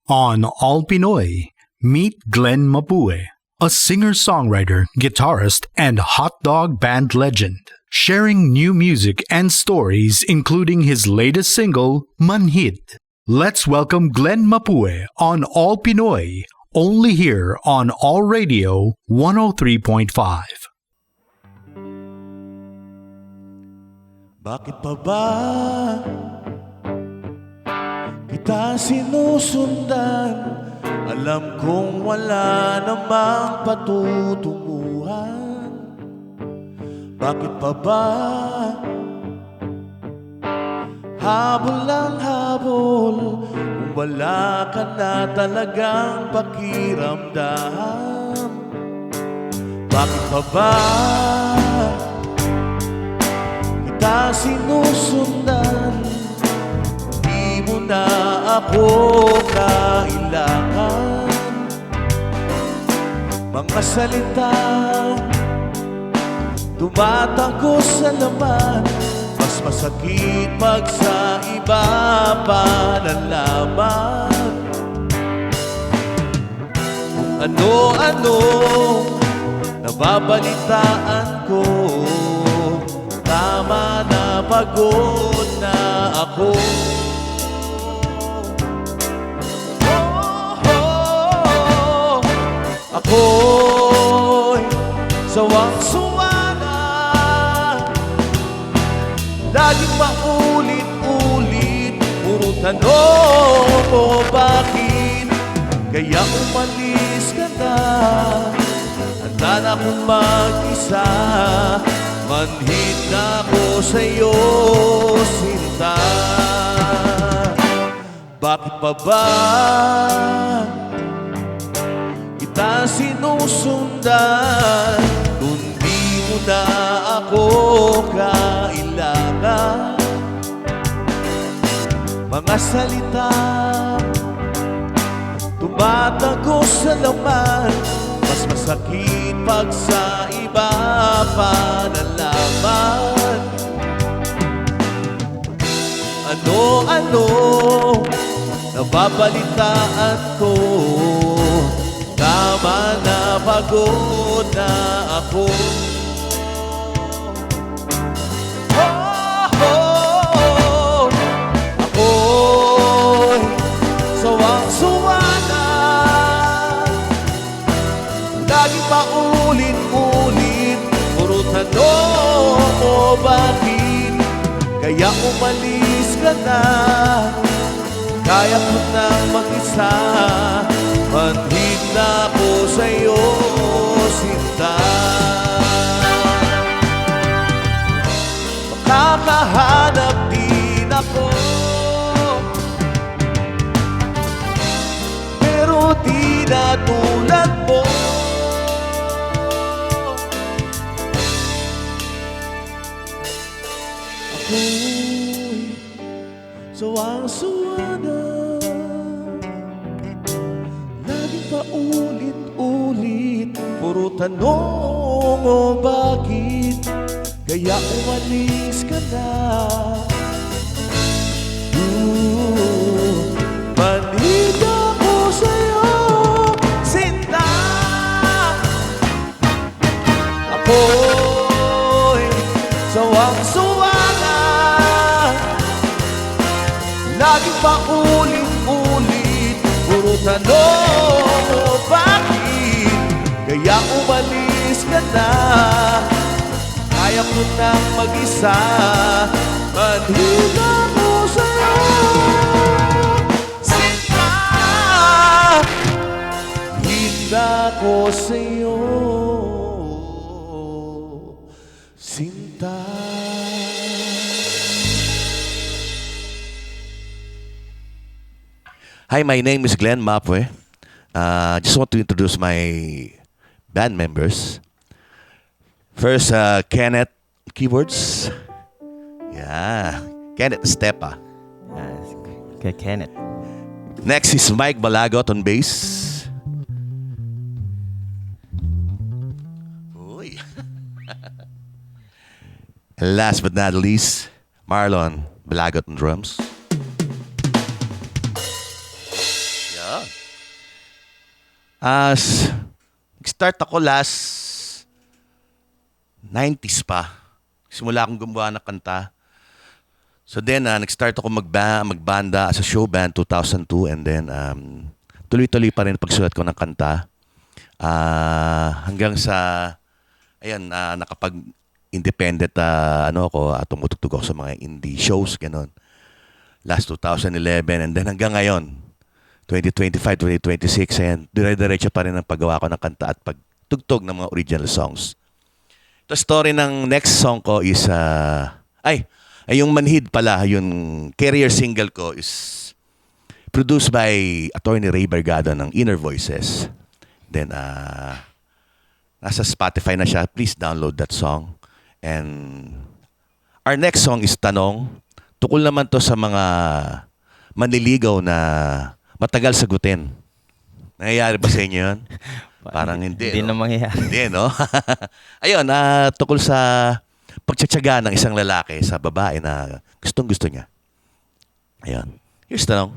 On All Pinoy, meet Glenn Mapue, a singer-songwriter, guitarist, and hot dog band legend, sharing new music and stories including his latest single, Manhid. Let's welcome Glenn Mapue on All Pinoy, only here on All Radio 103.5. Bakit pa ba kita sinusundan? Alam kong wala namang patutunguhan. Bakit pa ba habol lang habol kung wala ka na talagang pakiramdam? Bakit pa ba kita sinusundan? Di mo na ako kailangan. Mga salitang tumatago sa laman, mas masakit pag sa iba pa nalaman. Kung ano-ano nababalitaan ko, tama na, pagod na ako. Ako'y sawang-sawa na, laging maulit-ulit, puro tanong mo bakit kaya umalis ka na. Handa na akong mag-isa, manhid na ako sa'yo, sinta. Bakit pa ba kita sinusundan kung di mo na ako kailangan? Mga salita tumatago sa laman, mas masakit pag sa iba pa nalaman. Ano-ano nababalitaan ko, tama na, pagod na ako. Ako'y sawang-sawa na, laging paulit-ulit, puro tanong mo bakit kaya umalis ka na. Kaya ko nang mag-isa, manhid na ako sa'yo, sinta. Makakahanap din ako, pero di na tulad mo. Ako'y sawang-sawa na, laging paulit-ulit, puro tanong mo bakit kaya umalis ka na. Manhid ako sa'yo, sinta. Ako'y sawang-sawa na, laging paulit-ulit, puro tanong mo bakit kaya umalis ka na. Kaya ko nang mag-isa, manhid ako sa'yo, sinta. Manhid ako sa'yo, sinta. Hi, my name is Glenn Mapue. Just want to introduce my band members. First, Kenneth keyboards. Yeah, Kenneth Stepa. Kay Kenneth. Next is Mike Balagot on bass. Uy. And last but not least, Marlon Balagot on drums. Yeah. Nag-start ako last 90s pa. Simula akong gumawa ng kanta. So then, nag-start ako magbanda as a show band 2002 and then tuloy-tuloy pa rin pagsulat ko ng kanta. Hanggang sa, ayan, nakapag-independent tumutugtog ako sa mga indie shows, gano'n. Last 2011 and then hanggang ngayon, 2025, 2026, ayan, dire-diretso pa rin ang paggawa ko ng kanta at pagtugtog ng mga original songs. The story ng next song ko is, yung Manhid pala, yung career single ko is produced by Attorney Ray Bargado ng Inner Voices. Then, nasa Spotify na siya. Please download that song. And our next song is Tanong. Tukol naman to sa mga manliligaw na matagal sagutin. Nangyayari ba sa inyo yun? Parang hindi. Hindi na mangyayari. Hindi, no? Ayun, tukol sa pagtsatsaga ng isang lalaki sa babae na gustong-gusto niya. Ayun. Here's Tanong.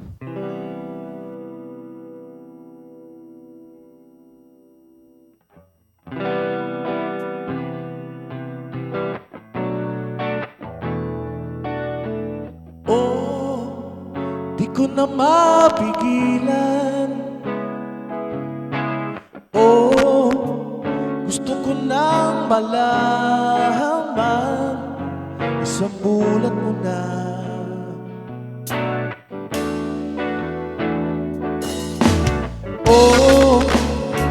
Di ko na mapigilan. Gusto ko nang malaman. Isang bulat mo na.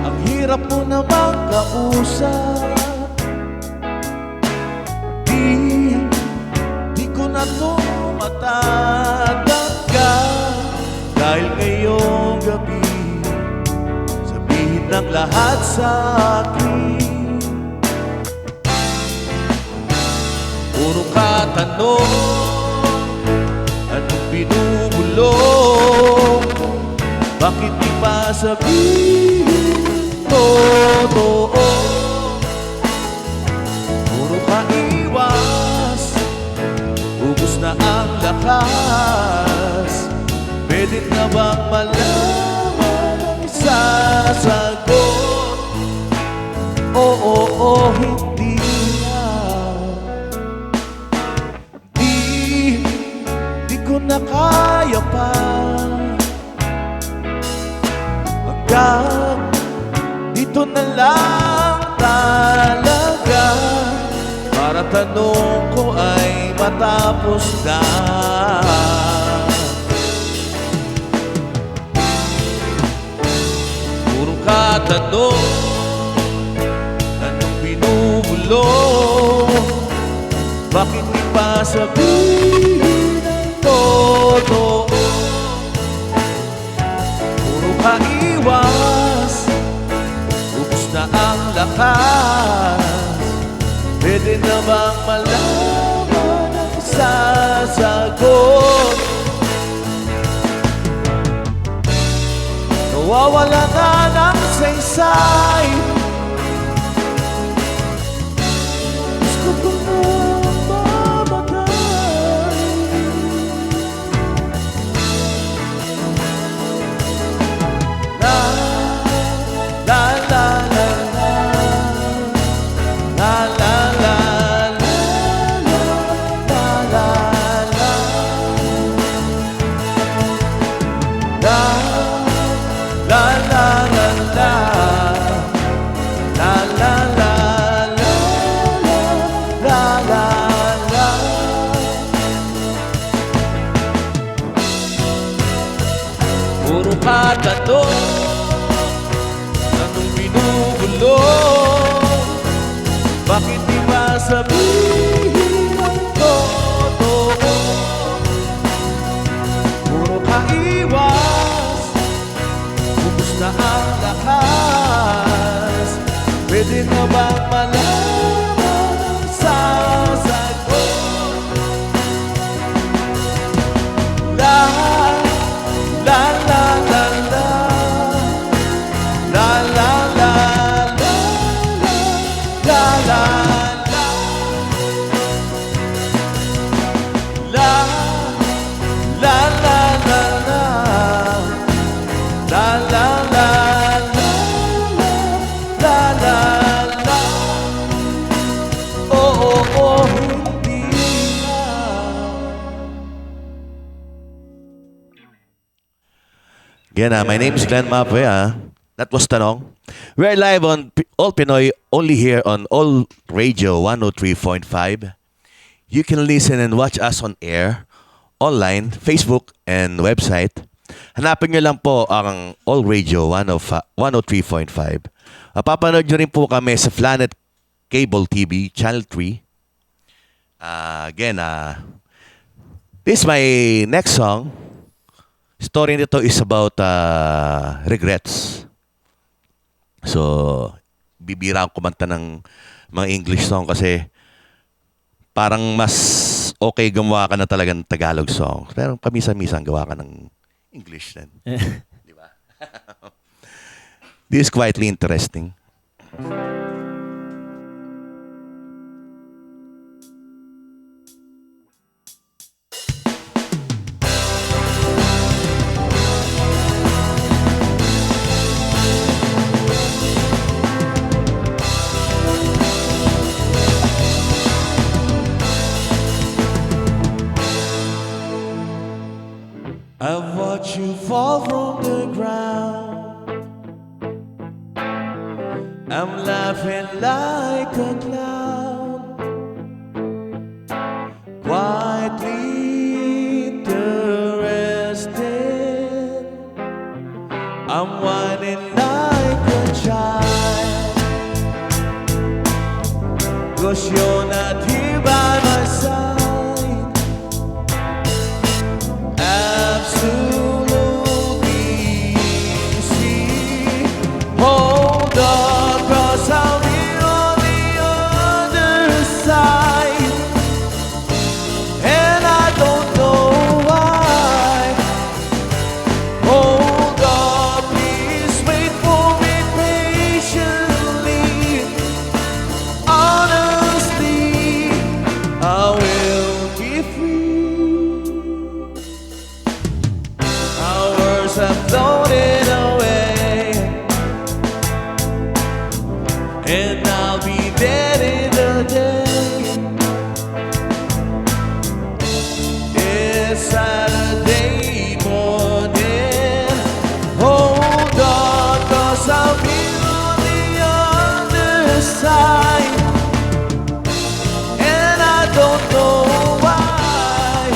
Ang hirap mo namang kausap. Di ko na to matatanggal. Dahil ngayong gabi sabihin ng lahat sa akin. Puro katanong, anong binubulong? Bakit di pa sabihin totoo? Puro kaiwas, ubus na ang lakas. Pwede na bang malaman ang sasagot? Oo, hindi na. Di ko na kaya pa. Hanggang dito na lang talaga. Para tanong ko ay matapos na. Katanong, anong binubulong? Bakit di pa sabihin ang totoo? Puro kaiwas, ubus na ang lakas. Pwede na bang malaman ang sasagot? Nawawala na ng saysay. Gusto ko na mamatay. La la la la la la la la la la la. La la la la la la la la la la. Puro katanong, anong binubulong? Bakit di ba sabihin ang totoo? Puro kaiwas, na ang lakas. Pwede na bang malaman ang sasagot? La la la la la la la la la la la la la la la. Again, my name is Glenn Mapue. That was Tanong. We're live on All Pinoy, only here on All Radio 103.5. You can listen and watch us on air, online, Facebook, and website. Hanapin nyo lang po ang All Radio 103.5. Mapapanood nyo rin po kami sa Planet Cable TV, Channel 3. Again, this is my next song. Story nito is about regrets. So, bibira akong kumanta ng mga English song kasi parang mas okay gumawa ka na talagang Tagalog song. Pero pamisa-misa gawa ka ng English din. Di ba? This is quietly interesting. I've watched you fall from the ground. I'm laughing like a clown, quietly interested. I'm whining like a child, 'cause you're not here by my side. Absolutely see. Hold on, 'cause I'll be on the other side, and I don't know why. Hold on, please wait for me patiently. Honestly, I will be free. Hours have floated away, and I'll be dead in a day. It's Saturday morning. Hold on, 'cause I'll be on the other side, and I don't know why.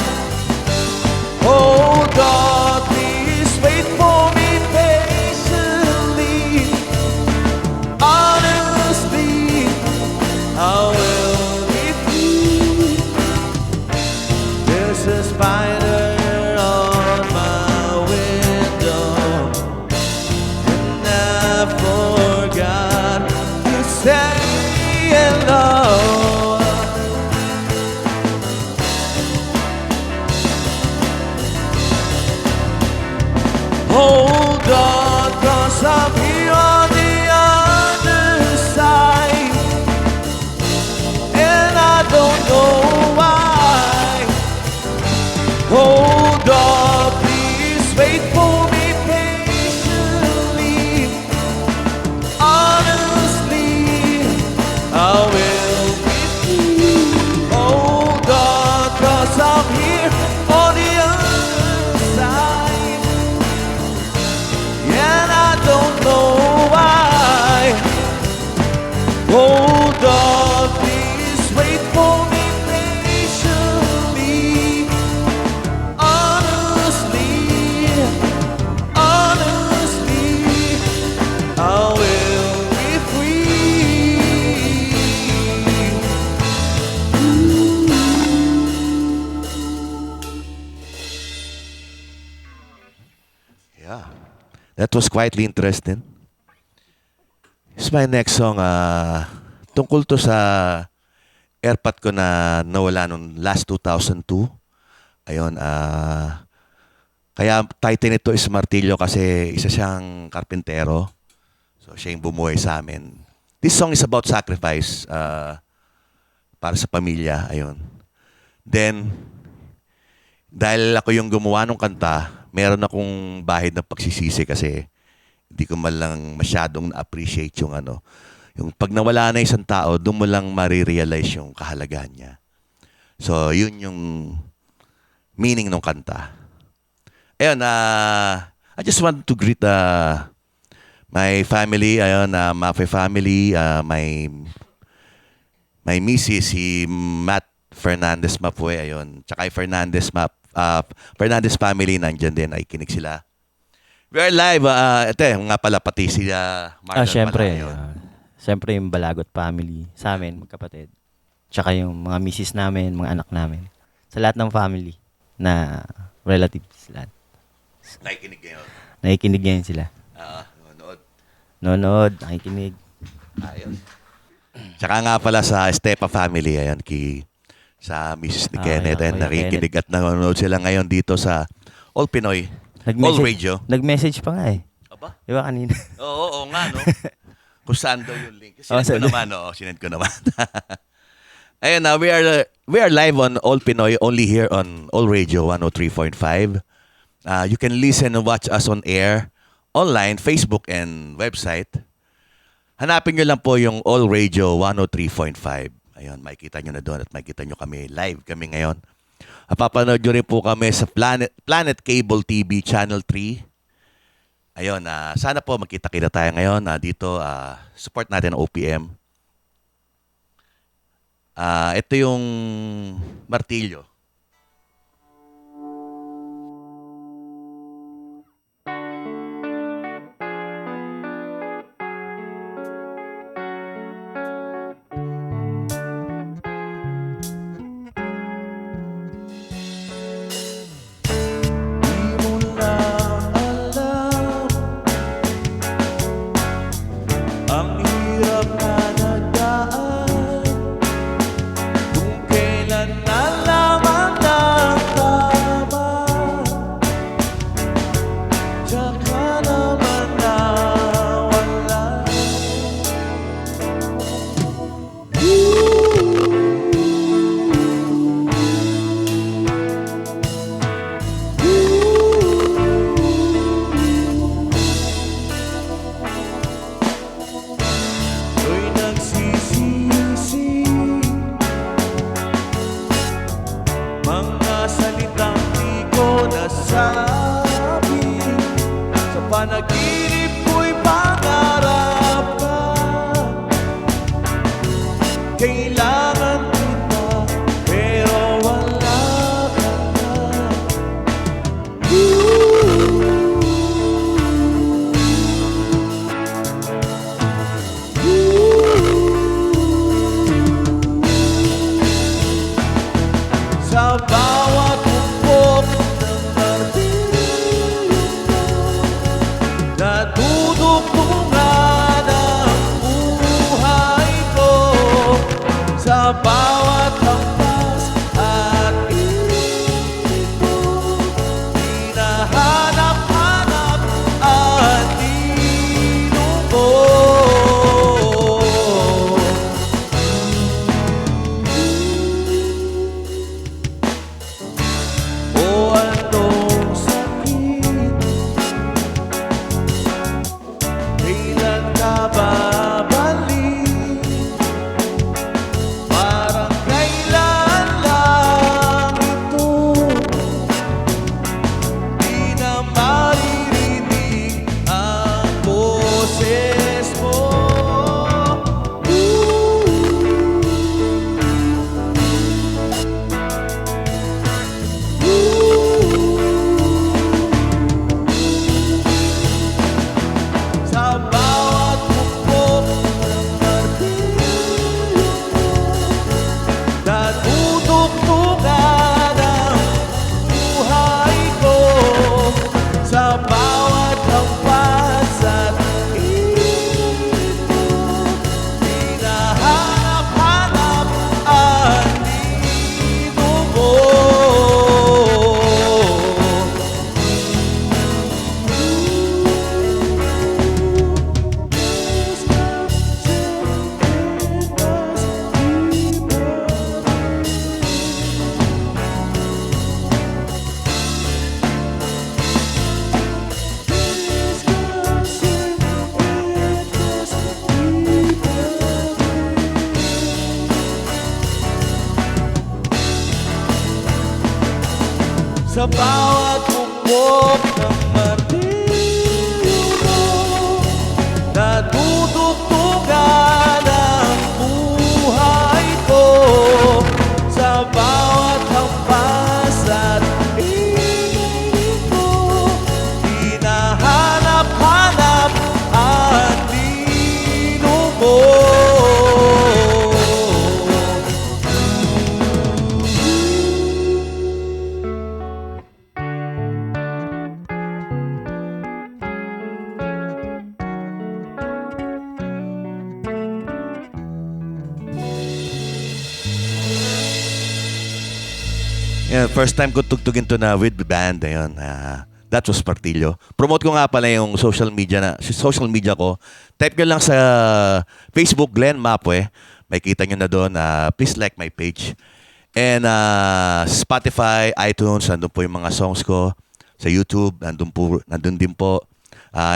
Hold on, please wait for me patiently. Honestly, I will be free. There's a spider on my window, and I forgot to say hello. Hold on, 'cause I'm here on the other side, and I don't know why. Hold on, please wait for me patiently. Honestly, I will be free. Hold on, 'cause I'm here on the other side, and I don't know why. Hold on, please wait for me patiently. Honestly, honestly, I will be free. Yeah. That was quietly interesting. This is my next song. Tungkol to sa airpot ko na nawala noong last 2002. Ayun. Kaya title nito is Martilyo kasi isa siyang karpintero. So siya yung bumuhay sa amin. This song is about sacrifice para sa pamilya. Ayun. Then, dahil ako yung gumawa ng kanta, meron akong bahid ng pagsisisi kasi hindi ko man lang masyadong na-appreciate yung ano. Yung pag nawala na isang tao, doon mo lang marirealize yung kahalagahan niya. So, yun yung meaning ng kanta. Ayun, I just want to greet my family, ayun, Mafe family, my missus, si Matt Fernandez Mapue, ayun. Tsaka yung Fernandez family, nandyan din, ay kinig sila. We are live, ito nga pala, pati si Marlon Syempre. pala, ayun. Syempre yung Balagot family sa amin, magkapatid. Tsaka yung mga misis namin, mga anak namin. Sa lahat ng family na relatives lahat. Nakikinig ngayon. Nakikinig ngayon sila. Nanonood. Nonood, nakikinig. Ayun. Tsaka nga pala sa Estepa family, ayan, sa Mrs. ni Kenneth, yeah, and Kuya nakikinig at nanonood sila ngayon dito sa All Pinoy, All Radio. Nag-message pa nga eh. Aba? Di ba kanina? Oo nga, no? Kung saan daw yung link. Sinend ko naman. Ayun na, we are live on All Pinoy, only here on All Radio 103.5. You can listen and watch us on air, online, Facebook, and website. Hanapin nyo lang po yung All Radio 103.5. Ayun, makikita nyo na doon at makikita nyo kami live kami ngayon. Papanood nyo rin po kami sa Planet Cable TV Channel 3. Ayun, sana po magkita-kita tayo ngayon dito. Support natin ang OPM. Ito yung martilyo. Ang hirap na nagdaan, kung kailan nalaman ng tama, tsaka naman nawala. Ako'y nagsisisi, mga salitang di ko nasabi. Sa panaginip ko'y pangarap ka, kailangan kita, pero wala ka na. Sa bawat umpok ng martilyo mo, nadudugtungan ang buhay ko. Sa bawat hampas at ibig mo, hinahanap-hanap ang ninong mo. O anong sakit, kailan ka babalik? Parang kailan lang ito, di na maririnig ang boses mo. Sa bawat umpok ng martilyo mo, nadudugtungan ang buhay ko. Sa bawat hampas at ibig mo, hinahanap-hanap ang ninong mo. Sa bawat umpok ng martilyo Ngayon, first time ko tugtugin to na with the band. Ayun, that was Partillo. Promote ko nga pala yung social media ko. Type ko lang sa Facebook, Glenn Mapue. May kita nyo na doon. Please like my page. And Spotify, iTunes, nandun po yung mga songs ko. Sa YouTube, nandun din po.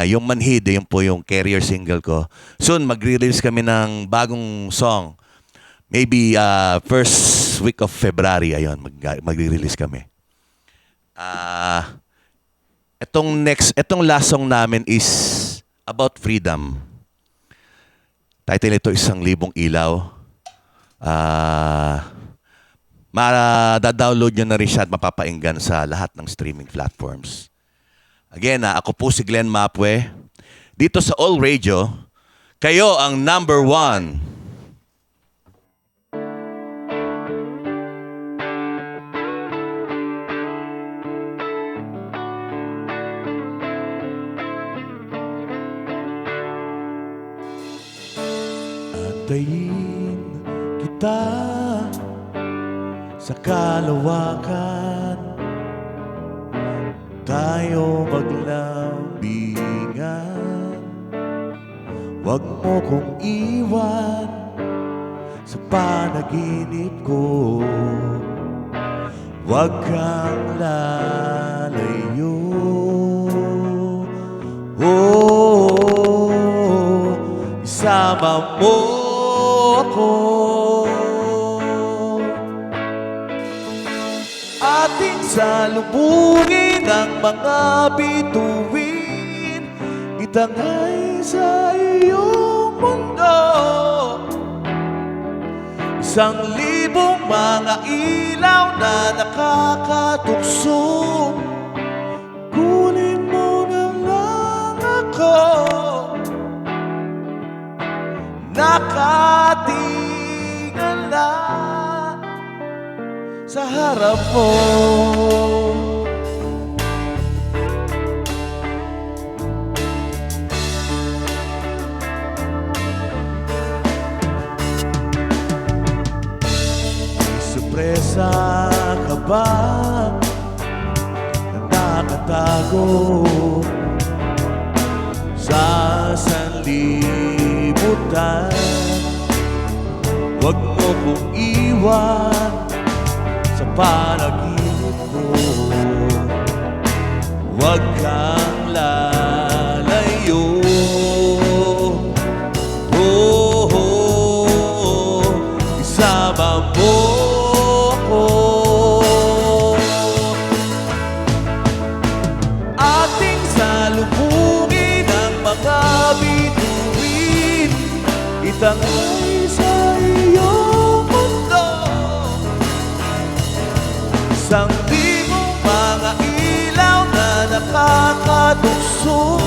Yung Manhid, yun po yung carrier single ko. Soon, magre-release kami ng bagong song. Maybe first week of February, ayun, magre-release kami. Itong last song namin is about freedom. Title ito, 1,000 Ilaw. Mada-download nyo na rin siya at mapapainggan sa lahat ng streaming platforms. Again, ako po si Glenn Mapue. Dito sa All Radio, kayo ang number 1. Antayin kita sa kalawakan, tayo maglambingan. Huwag mo kong iwan sa panaginip ko, huwag kang lalayo. Isama mo ako, ating salubungin ang mga bituin, itangay sa iyong mundo. 1,000 mga ilaw na nakakatukso, kunin mo na lang ako. Nakatingala sa harap mo, may sorpresa ka ba na nakatago sa sanlibutan? Huwag mo kong iwan sa panaginip ko, huwag kang lalayo. Isama mo ako, ating salubungin ang mga bituin, itangay sa iyong mundo. 1,000 mga ilaw na nakakatukso,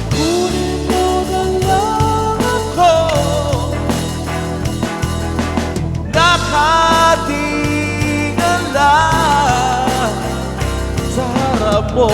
kunin mo na lang ako. Nakatingala sa harap mo,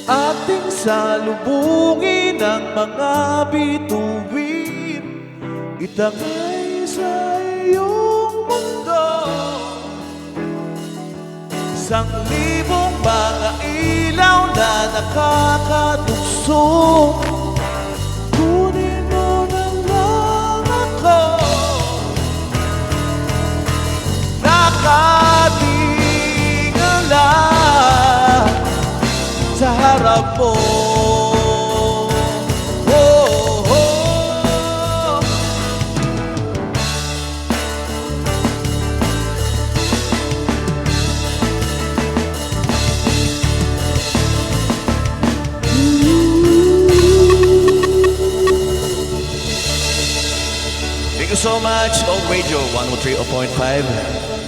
ating salubungin ang mga bituin, itangay sa iyong mundo. 1,000 mga ilaw na nakakatukso, kunin mo na lang ako. Nakatingala sa harap mo, Thank you so much, All Radio 103.5.